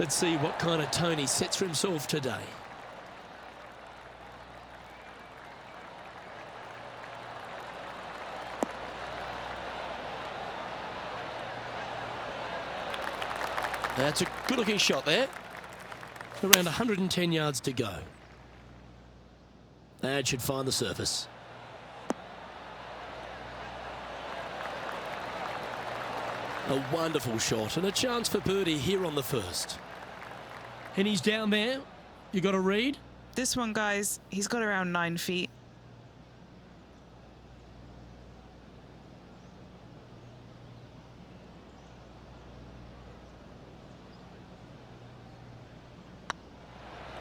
Let's see what kind of tone he sets for himself today. That's a good-looking shot there. Around 110 yards to go. That should find the surface. A wonderful shot and a chance for birdie here on the first. And he's down there. You got a read? This one, guys, he's got around 9 feet.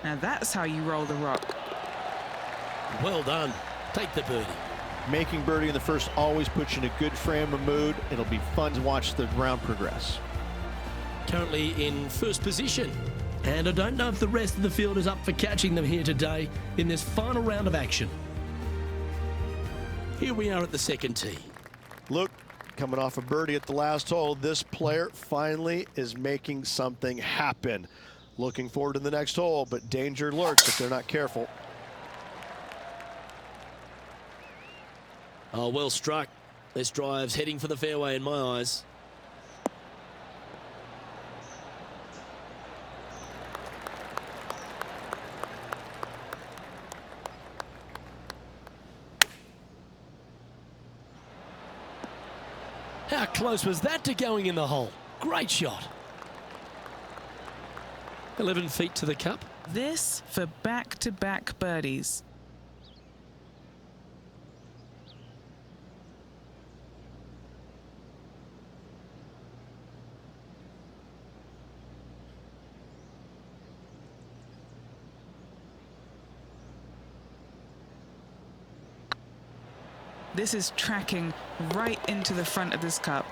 Now that's how you roll the rock. Well done. Take the birdie. Making birdie in the first always puts you in a good frame of mood. It'll be fun to watch the round progress. Currently in first position. And I don't know if the rest of the field is up for catching them here today in this final round of action. Here we are at the second tee. Look, coming off a birdie at the last hole, this player finally is making something happen. Looking forward to the next hole, but danger lurks if they're not careful. Oh, well struck. This drive's heading for the fairway in my eyes. How close was that to going in the hole? Great shot. 11 feet to the cup. This for back-to-back birdies. This is tracking right into the front of this cup.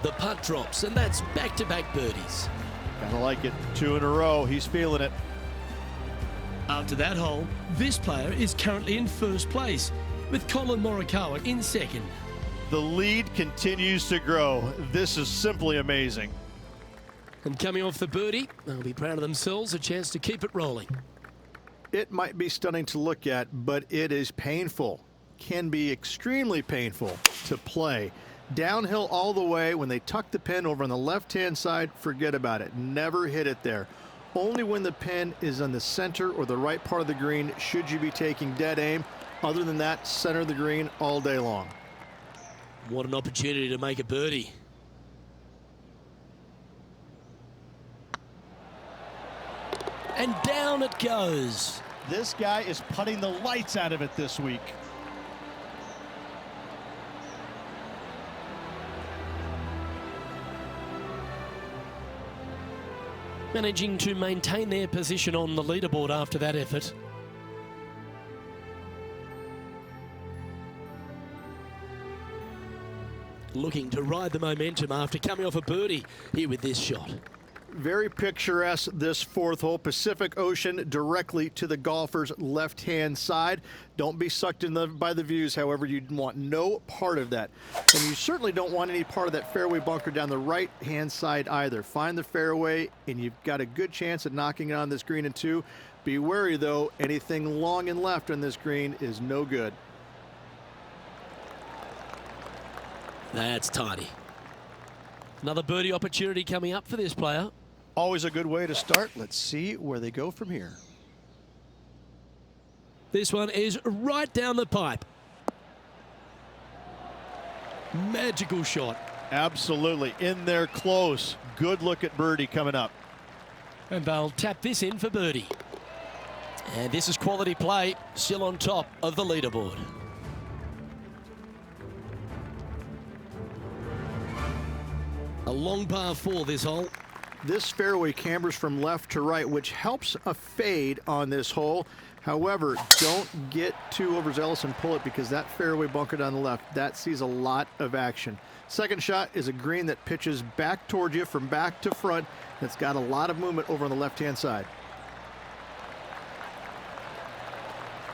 The putt drops, and that's back-to-back birdies. Gotta like it. 2 in a row. He's feeling it. After that hole, this player is currently in first place, with Colin Morikawa in second. The lead continues to grow. This is simply amazing. And coming off the birdie, they'll be proud of themselves, a chance to keep it rolling. It might be stunning to look at, but it is painful. Can be extremely painful to play. Downhill all the way. When they tuck the pin over on the left-hand side, forget about it. Never hit it there. Only when the pin is on the center or the right part of the green should you be taking dead aim. Other than that, center of the green all day long. What an opportunity to make a birdie. And down it goes. This guy is putting the lights out of it this week. Managing to maintain their position on the leaderboard after that effort. Looking to ride the momentum after coming off a birdie here with this shot. Very picturesque, this fourth hole. Pacific Ocean directly to the golfer's left-hand side. Don't be sucked in by the views, however. You want no part of that. And you certainly don't want any part of that fairway bunker down the right-hand side either. Find the fairway, and you've got a good chance at knocking it on this green in 2. Be wary, though. Anything long and left on this green is no good. That's tidy. Another birdie opportunity coming up for this player. Always a good way to start. Let's see where they go from here. This one is right down the pipe. Magical shot. Absolutely. In there close. Good look at birdie coming up. And they'll tap this in for birdie. And this is quality play, still on top of the leaderboard. A long par 4 this hole. This fairway cambers from left to right, which helps a fade on this hole. However, don't get too overzealous and pull it, because that fairway bunker down the left, that sees a lot of action. Second shot is a green that pitches back towards you from back to front. It's got a lot of movement over on the left-hand side.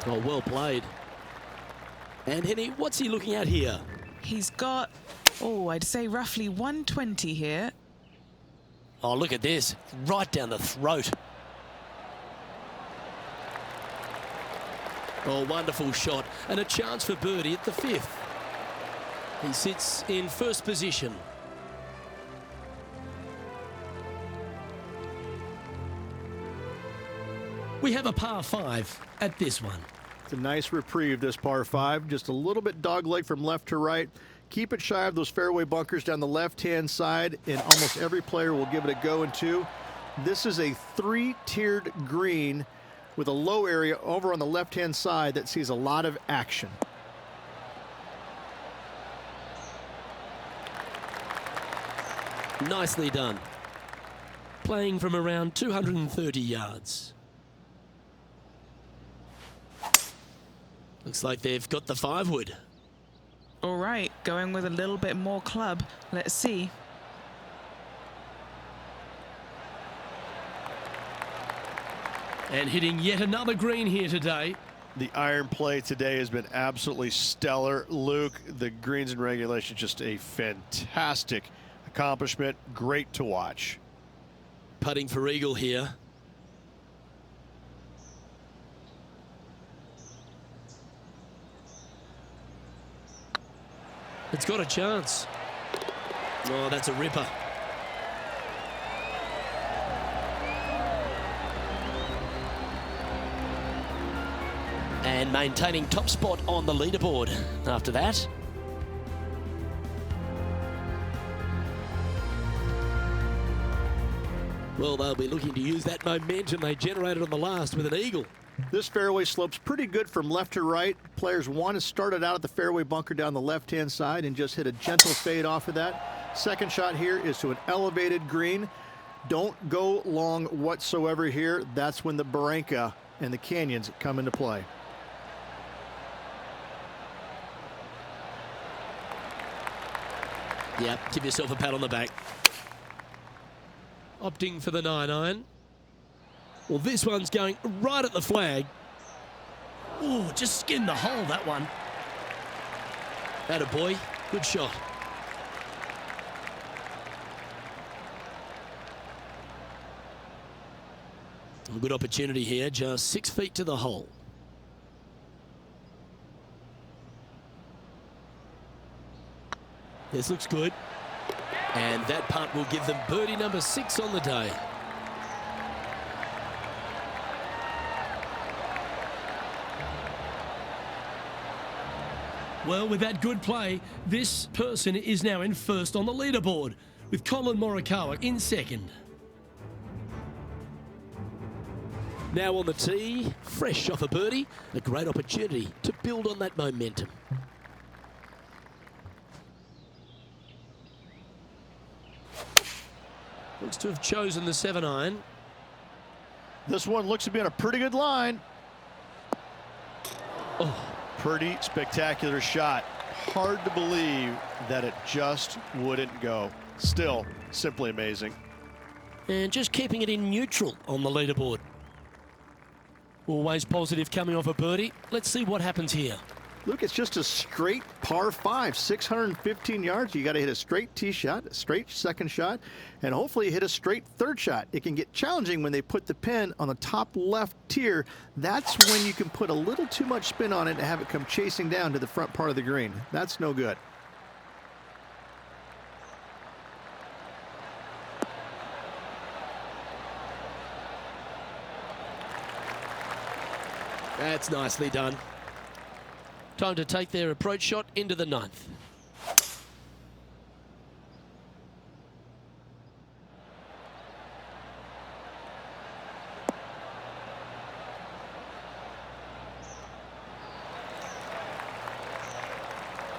Oh, well played. And Henny, what's he looking at here? He's got, I'd say roughly 120 here. Oh, look at this. Right down the throat. Oh, wonderful shot. And a chance for birdie at the 5th. He sits in first position. We have a par 5 at this one. It's a nice reprieve, this par 5. Just a little bit dogleg from left to right. Keep it shy of those fairway bunkers down the left-hand side, and almost every player will give it a go in 2. This is a 3-tiered green with a low area over on the left-hand side that sees a lot of action. Nicely done. Playing from around 230 yards. Looks like they've got the 5-wood. All right, going with a little bit more club. Let's see. And hitting yet another green here today. The iron play today has been absolutely stellar. Luke, the greens in regulation, just a fantastic accomplishment. Great to watch. Putting for eagle here. It's got a chance. Oh, that's a ripper. And maintaining top spot on the leaderboard after that. Well, they'll be looking to use that momentum they generated on the last with an eagle. This fairway slopes pretty good from left to right. Players want to start it out at the fairway bunker down the left-hand side and just hit a gentle fade off of that. Second shot here is to an elevated green. Don't go long whatsoever here. That's when the barranca and the canyons come into play. Yeah, give yourself a pat on the back. Opting for the 9-iron. Well, this one's going right at the flag. Oh, just skinned the hole, that one. Attaboy, good shot. A good opportunity here, just 6 feet to the hole. This looks good. And that putt will give them birdie number 6 on the day. Well, with that good play, this person is now in first on the leaderboard, with Colin Morikawa in second. Now on the tee, fresh off a birdie, a great opportunity to build on that momentum. Looks to have chosen the 7-iron. This one looks to be on a pretty good line. Oh. Pretty spectacular shot. Hard to believe that it just wouldn't go. Still, simply amazing. And just keeping it in neutral on the leaderboard. Always positive coming off a birdie. Let's see what happens here. Luke, it's just a straight par 5, 615 yards. You got to hit a straight tee shot, a straight second shot, and hopefully hit a straight third shot. It can get challenging when they put the pin on the top left tier. That's when you can put a little too much spin on it and have it come chasing down to the front part of the green. That's no good. That's nicely done. Time to take their approach shot into the 9th.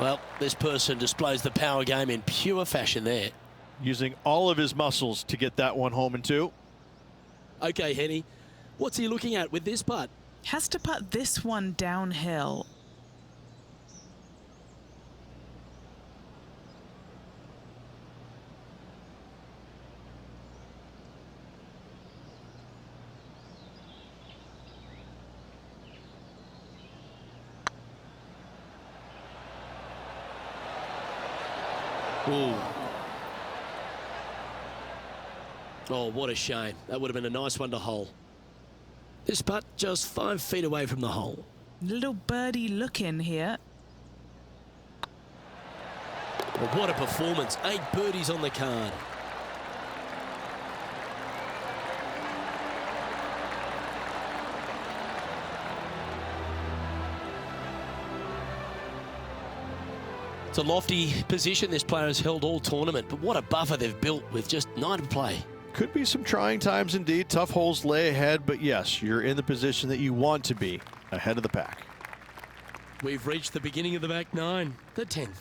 Well, this person displays the power game in pure fashion there. Using all of his muscles to get that one home in 2. Okay, Henny, what's he looking at with this putt? Has to putt this one downhill. Ooh. Oh, what a shame. That would have been a nice one to hole. This putt just 5 feet away from the hole. Little birdie looking here. Well, what a performance. 8 birdies on the card. It's a lofty position this player has held all tournament, but what a buffer they've built with just 9 to play. Could be some trying times indeed. Tough holes lay ahead, but yes, you're in the position that you want to be, ahead of the pack. We've reached the beginning of the back 9, the 10th.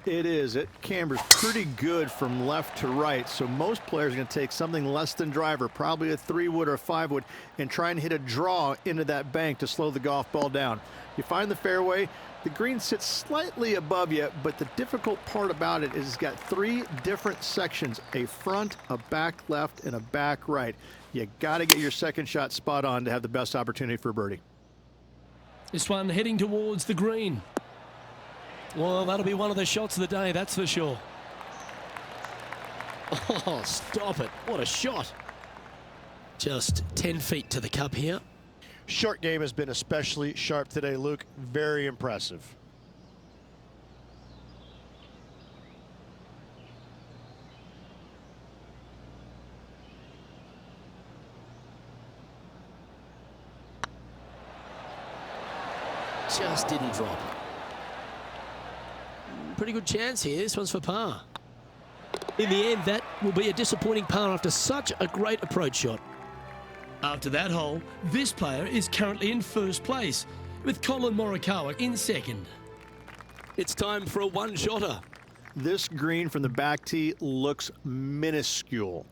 It is. It cambers pretty good from left to right, so most players are going to take something less than driver, probably a 3-wood or a 5-wood, and try and hit a draw into that bank to slow the golf ball down. You find the fairway, the green sits slightly above you, but the difficult part about it is it's got 3 different sections, a front, a back left, and a back right. You got to get your second shot spot on to have the best opportunity for birdie. This one heading towards the green. Well, that'll be one of the shots of the day, that's for sure. Oh, stop it. What a shot. Just 10 feet to the cup here. Short game has been especially sharp today, Luke. Very impressive. Just didn't drop. Pretty good chance here. This one's for par. In the end, that will be a disappointing par after such a great approach shot. After that hole, this player is currently in first place, with Colin Morikawa in second. It's time for a one-shotter. This green from the back tee looks minuscule.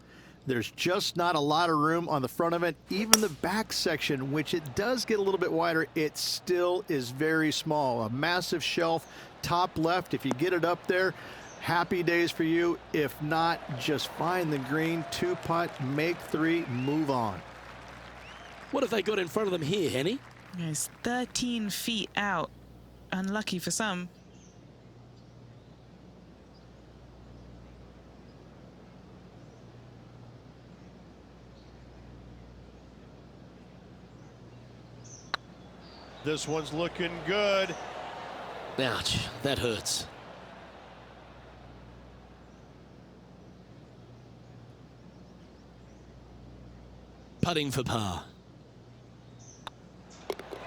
There's just not a lot of room on the front of it. Even the back section, which it does get a little bit wider, it still is very small. A massive shelf, top left. If you get it up there, happy days for you. If not, just find the green, 2-putt, make 3, move on. What have they got in front of them here, Henny? It's 13 feet out. Unlucky for some. This one's looking good. Ouch, that hurts. Putting for par.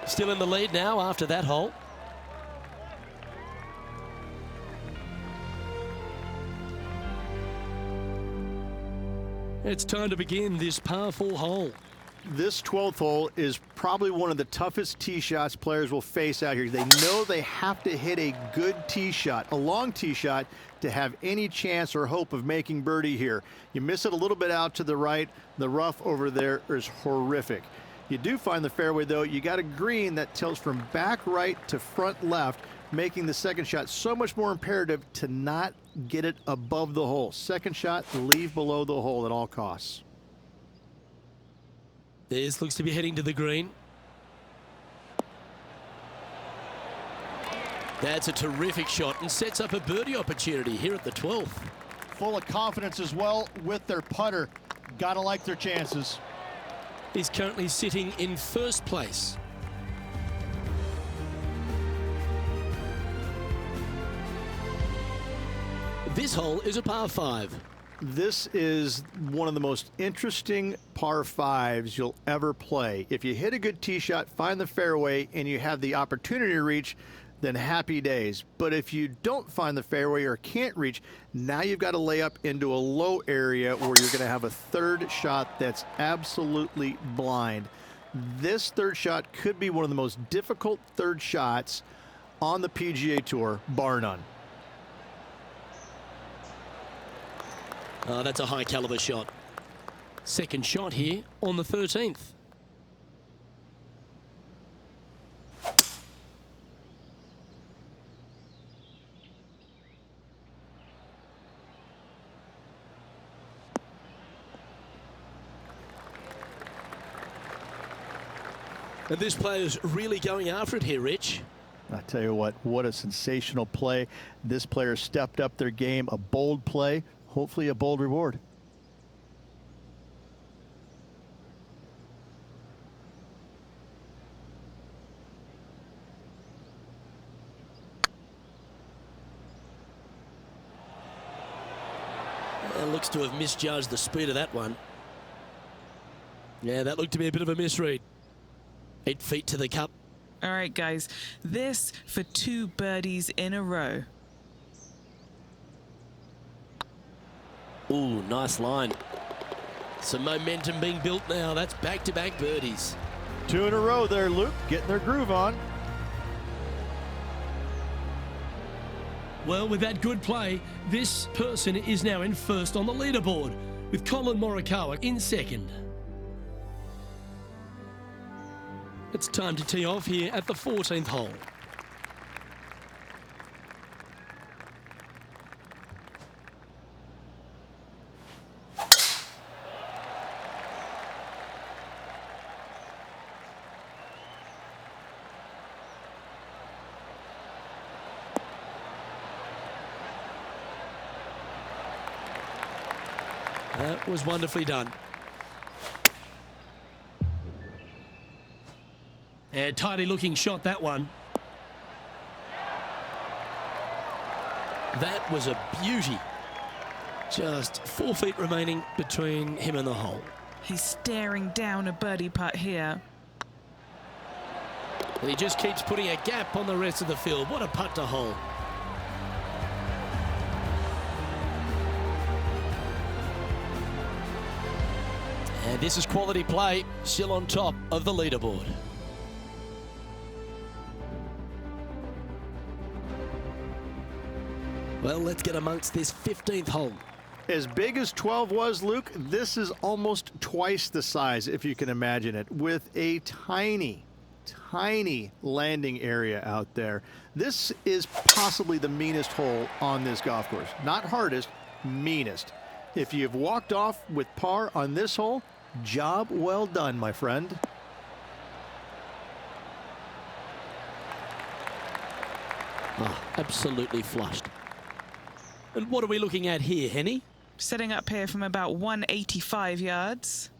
Still in the lead now after that hole. It's time to begin this par 4 hole. This 12th hole is probably one of the toughest tee shots players will face out here. They know they have to hit a good tee shot, a long tee shot, to have any chance or hope of making birdie here. You miss it a little bit out to the right. The rough over there is horrific. You do find the fairway, though. You got a green that tilts from back right to front left, making the second shot so much more imperative to not get it above the hole. Second shot, leave below the hole at all costs. This looks to be heading to the green. That's a terrific shot and sets up a birdie opportunity here at the 12th. Full of confidence as well with their putter. Gotta like their chances. He's currently sitting in first place. This hole is a par 5. This is one of the most interesting par 5s you'll ever play. If you hit a good tee shot, find the fairway, and you have the opportunity to reach, then happy days. But if you don't find the fairway or can't reach, now you've got to lay up into a low area where you're going to have a third shot that's absolutely blind. This third shot could be one of the most difficult third shots on the PGA Tour, bar none. That's a high caliber shot. Second shot here on the 13th. And this player's really going after it here, Rich. I tell you what a sensational play. This player stepped up their game, a bold play, hopefully a bold reward. looks to have misjudged the speed of that one. Yeah, that looked to be a bit of a misread. 8 feet to the cup. All right, guys. This for 2 birdies in a row. Ooh, nice line. Some momentum being built now. That's back-to-back birdies. 2 in a row there, Luke, getting their groove on. Well, with that good play, this person is now in first on the leaderboard, with Colin Morikawa in second. It's time to tee off here at the 14th hole. That was wonderfully done. And tidy looking shot, that one. That was a beauty. Just 4 feet remaining between him and the hole. He's staring down a birdie putt here. And he just keeps putting a gap on the rest of the field. What a putt to hole. And this is quality play, still on top of the leaderboard. Well, let's get amongst this 15th hole. As big as 12 was, Luke, this is almost twice the size, if you can imagine it, with a tiny, tiny landing area out there. This is possibly the meanest hole on this golf course. Not hardest, meanest. If you've walked off with par on this hole, job well done, my friend. Oh, absolutely flushed. And what are we looking at here, Henny? Setting up here from about 185 yards.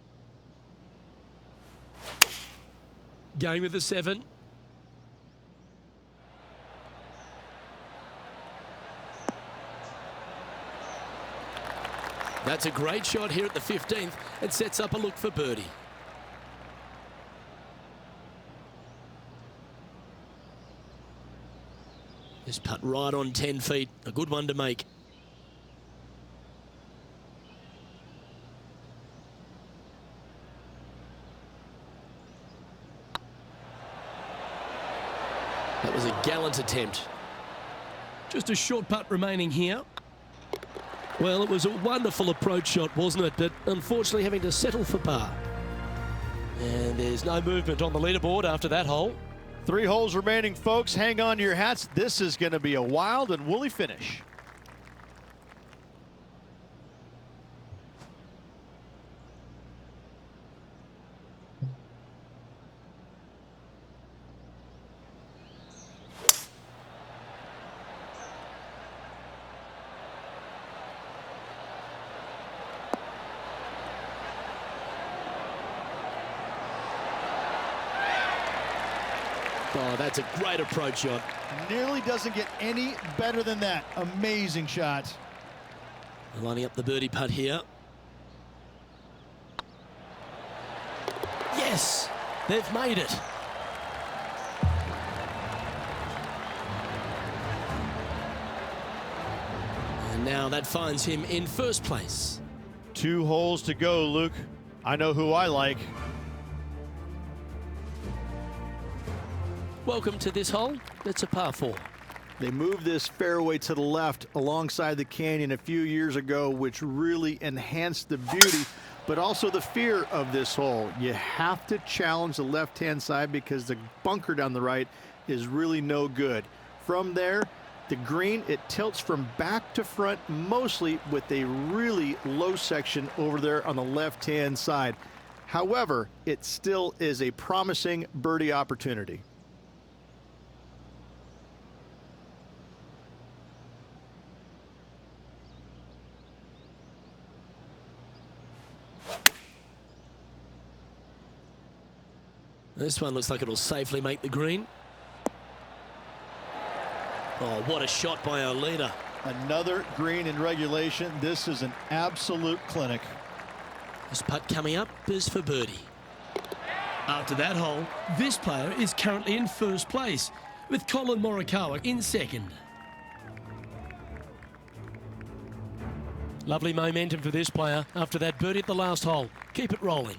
Going with the 7. That's a great shot here at the 15th and sets up a look for birdie. This putt right on 10 feet, a good one to make. That was a gallant attempt. Just a short putt remaining here. Well, it was a wonderful approach shot, wasn't it? But unfortunately having to settle for par. And there's no movement on the leaderboard after that hole. 3 holes remaining, folks. Hang on to your hats. This is going to be a wild and woolly finish. Oh, that's a great approach shot. Nearly doesn't get any better than that. Amazing shot. Lining up the birdie putt here. Yes, they've made it. And now that finds him in first place. 2 holes to go, Luke. I know who I like. Welcome to this hole. It's a par 4. They moved this fairway to the left alongside the canyon a few years ago, which really enhanced the beauty, but also the fear of this hole. You have to challenge the left-hand side because the bunker down the right is really no good. From there, the green, it tilts from back to front mostly with a really low section over there on the left-hand side. However, it still is a promising birdie opportunity. This one looks like it'll safely make the green. Oh, what a shot by our leader. Another green in regulation. This is an absolute clinic. This putt coming up is for birdie. After that hole, this player is currently in first place, with Colin Morikawa in second. Lovely momentum for this player after that birdie at the last hole. Keep it rolling.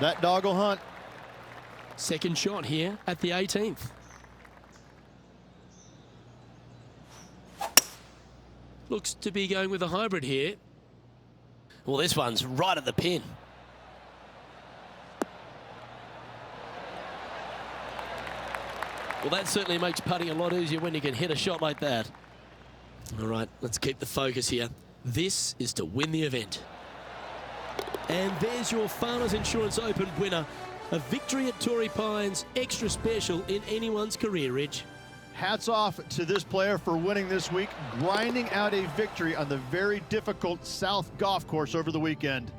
That dog will hunt. Second shot here at the 18th. Looks to be going with a hybrid here. Well, this one's right at the pin. Well, that certainly makes putting a lot easier when you can hit a shot like that. All right, let's keep the focus here. This is to win the event. And there's your Farmers Insurance Open winner. A victory at Torrey Pines, extra special in anyone's career, Ridge. Hats off to this player for winning this week, grinding out a victory on the very difficult South Golf Course over the weekend.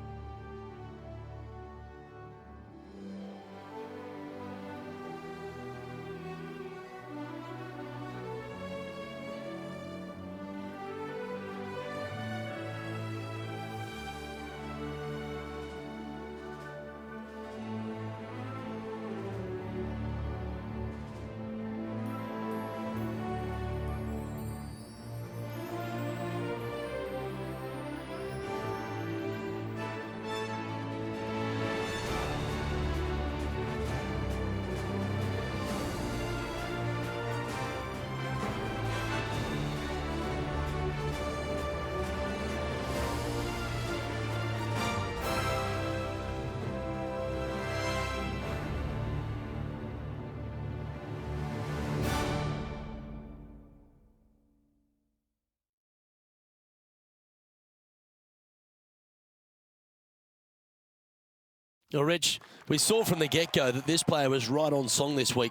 Well, Rich, we saw from the get-go that this player was right on song this week.